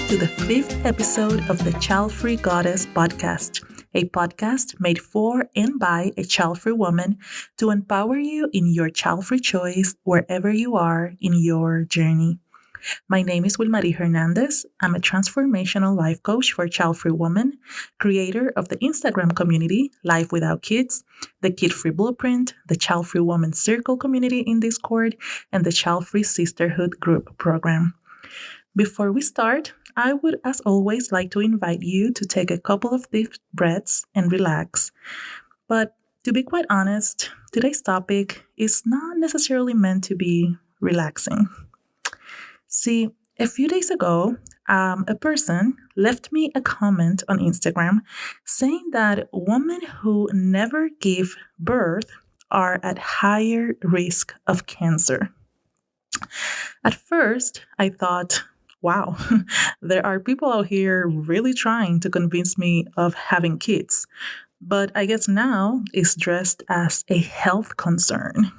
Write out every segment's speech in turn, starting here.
to the fifth episode of the Childfree Goddess Podcast, a podcast made for and by a child-free woman to empower you in your child-free choice wherever you are in your journey. My name is Wilmarie Hernandez. I'm a transformational life coach for child-free women, creator of the Instagram community Life Without Kids, the Kid-Free Blueprint, the Child-Free Woman Circle community in Discord, and the Child-Free Sisterhood group program. Before we start, I would, as always, like to invite you to take a couple of deep breaths and relax. But to be quite honest, today's topic is not necessarily meant to be relaxing. See, a few days ago, a person left me a comment on Instagram saying that women who never give birth are at higher risk of cancer. At first, I thought, wow, there are people out here really trying to convince me of having kids. But I guess now it's dressed as a health concern.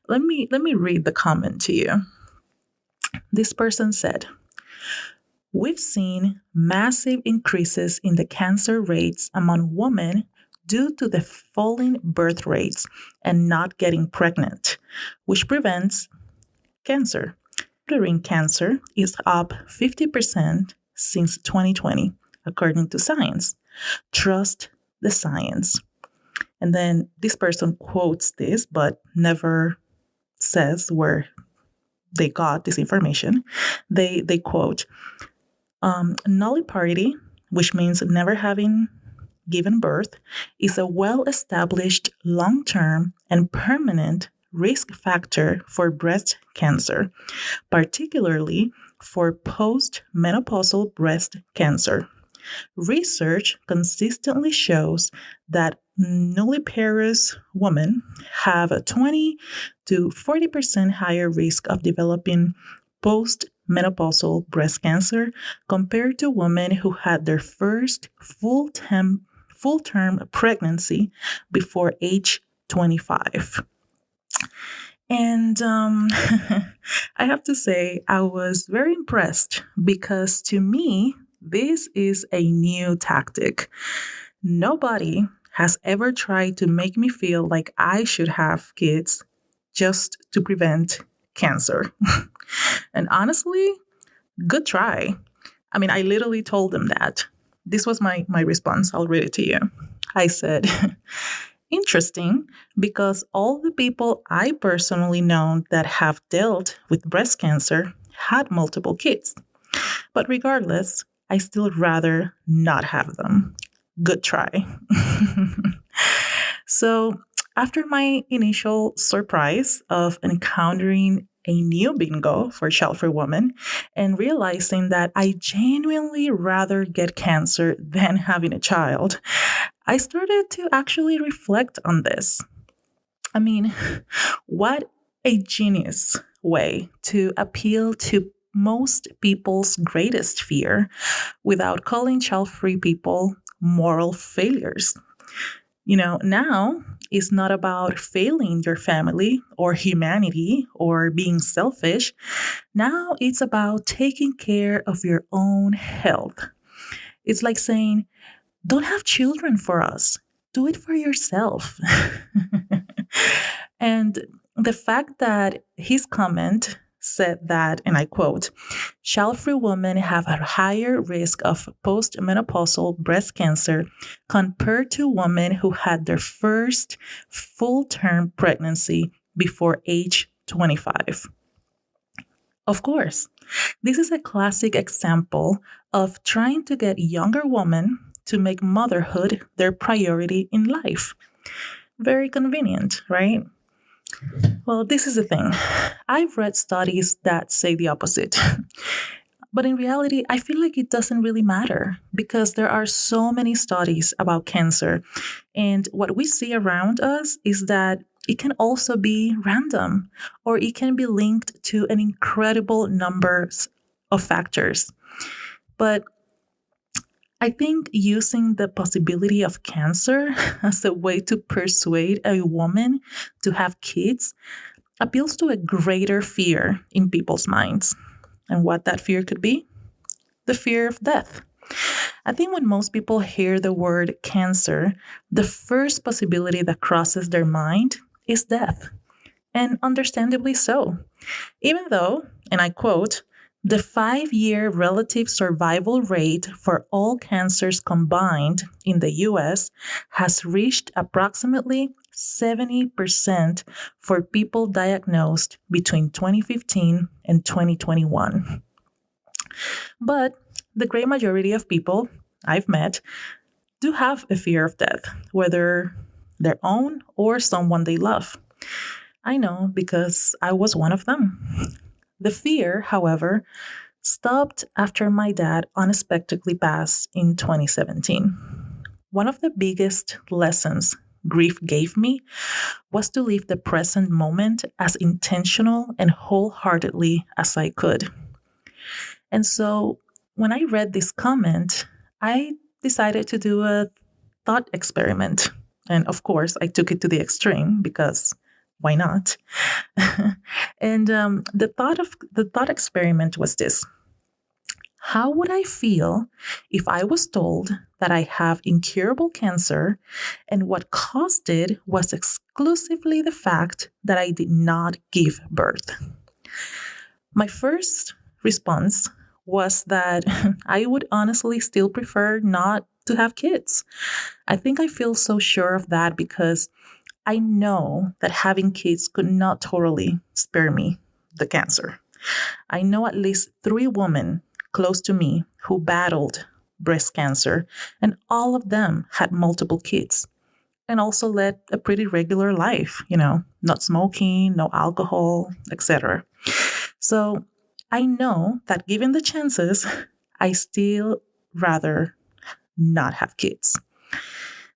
Let me read the comment to you. This person said, "We've seen massive increases in the cancer rates among women due to the falling birth rates and not getting pregnant, which prevents cancer. Uterine cancer is up 50% since 2020, according to science. Trust the science." And then this person quotes this, but never says where they got this information. They quote, "Nulliparity, which means never having given birth, is a well-established long-term and permanent risk factor for breast cancer, particularly for post-menopausal breast cancer. Research consistently shows that nulliparous women have a 20 to 40% higher risk of developing post-menopausal breast cancer compared to women who had their first full-term pregnancy before age 25. And I have to say, I was very impressed because to me, this is a new tactic. Nobody has ever tried to make me feel like I should have kids just to prevent cancer. And honestly, good try. I mean, I literally told them that. This was my response. I'll read it to you. I said, "Interesting, because all the people I personally know that have dealt with breast cancer had multiple kids. But regardless, I still rather not have them. Good try." So after my initial surprise of encountering a new bingo for child-free women and realizing that I genuinely rather get cancer than having a child, I started to actually reflect on this. I mean, what a genius way to appeal to most people's greatest fear without calling child-free people moral failures. Now it's not about failing your family or humanity or being selfish. Now it's about taking care of your own health. It's like saying, don't have children for us. Do it for yourself. And the fact that his comment said that, and I quote, "Child-free women have a higher risk of postmenopausal breast cancer compared to women who had their first full-term pregnancy before age 25. Of course, this is a classic example of trying to get younger women to make motherhood their priority in life. Very convenient, right? Well, this is the thing. I've read studies that say the opposite. But in reality, I feel like it doesn't really matter because there are so many studies about cancer. And what we see around us is that it can also be random or it can be linked to an incredible number of factors. But I think using the possibility of cancer as a way to persuade a woman to have kids appeals to a greater fear in people's minds. And what that fear could be? the fear of death. I think when most people hear the word cancer, the first possibility that crosses their mind is death, and understandably so. Even though, and I quote, the 5-year relative survival rate for all cancers combined in the US has reached approximately 70% for people diagnosed between 2015 and 2021. But the great majority of people I've met do have a fear of death, whether their own or someone they love. I know because I was one of them. The fear, however, stopped after my dad unexpectedly passed in 2017. One of the biggest lessons grief gave me was to live the present moment as intentional and wholeheartedly as I could. And so when I read this comment, I decided to do a thought experiment. And of course, I took it to the extreme because why not? And the thought experiment was this: how would I feel if I was told that I have incurable cancer and what caused it was exclusively the fact that I did not give birth? My first response was that I would honestly still prefer not to have kids. I think I feel so sure of that because I know that having kids could not totally spare me the cancer. I know at least 3 women close to me who battled breast cancer, and all of them had multiple kids and also led a pretty regular life, not smoking, no alcohol, etc. So I know that given the chances, I still rather not have kids.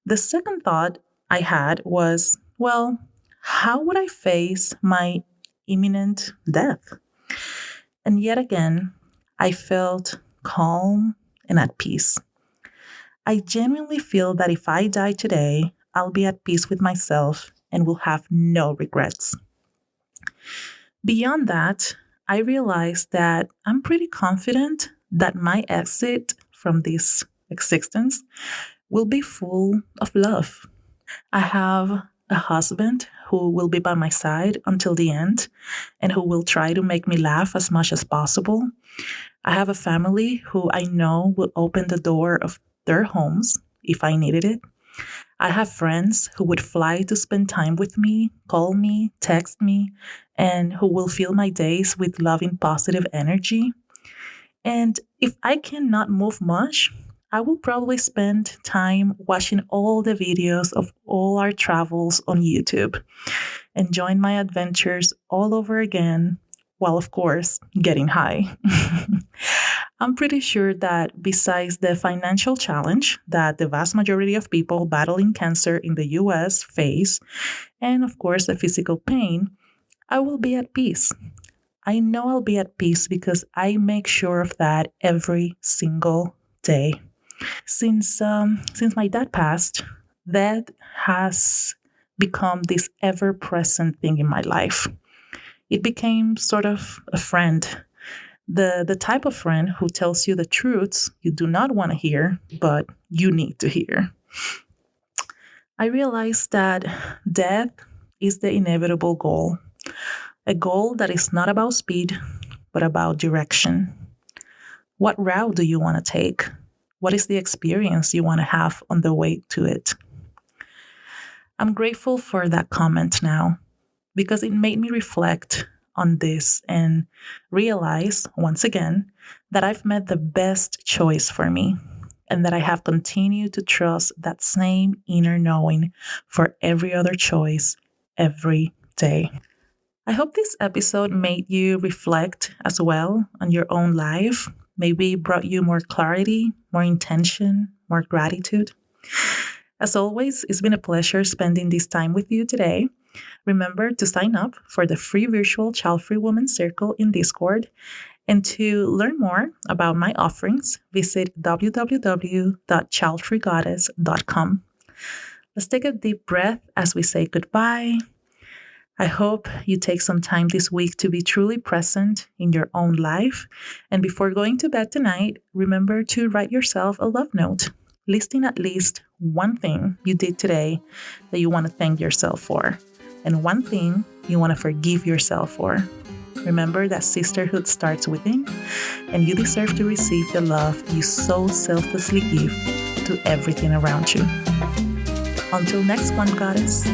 The second thought I had was, well, how would I face my imminent death? And yet again, I felt calm and at peace. I genuinely feel that if I die today, I'll be at peace with myself and will have no regrets. Beyond that, I realized that I'm pretty confident that my exit from this existence will be full of love. I have a husband who will be by my side until the end and who will try to make me laugh as much as possible. I have a family who I know will open the door of their homes if I needed it. I have friends who would fly to spend time with me, call me, text me, and who will fill my days with loving positive energy. And if I cannot move much, I will probably spend time watching all the videos of all our travels on YouTube, enjoying my adventures all over again, while of course getting high. I'm pretty sure that besides the financial challenge that the vast majority of people battling cancer in the US face, and of course the physical pain, I will be at peace. I know I'll be at peace because I make sure of that every single day. Since my dad passed, that has become this ever-present thing in my life. It became sort of a friend, the type of friend who tells you the truths you do not want to hear, but you need to hear. I realized that death is the inevitable goal, a goal that is not about speed, but about direction. What route do you want to take? What is the experience you want to have on the way to it? I'm grateful for that comment now because it made me reflect on this and realize once again that I've made the best choice for me and that I have continued to trust that same inner knowing for every other choice every day. I hope this episode made you reflect as well on your own life, maybe brought you more clarity, more intention, more gratitude. As always, it's been a pleasure spending this time with you today. Remember to sign up for the free virtual Childfree Woman Circle in Discord. And to learn more about my offerings, visit www.childfreegoddess.com. Let's take a deep breath as we say goodbye. I hope you take some time this week to be truly present in your own life. And before going to bed tonight, remember to write yourself a love note, listing at least one thing you did today that you want to thank yourself for, and one thing you want to forgive yourself for. Remember that sisterhood starts within, and you deserve to receive the love you so selflessly give to everything around you. Until next one, Goddess.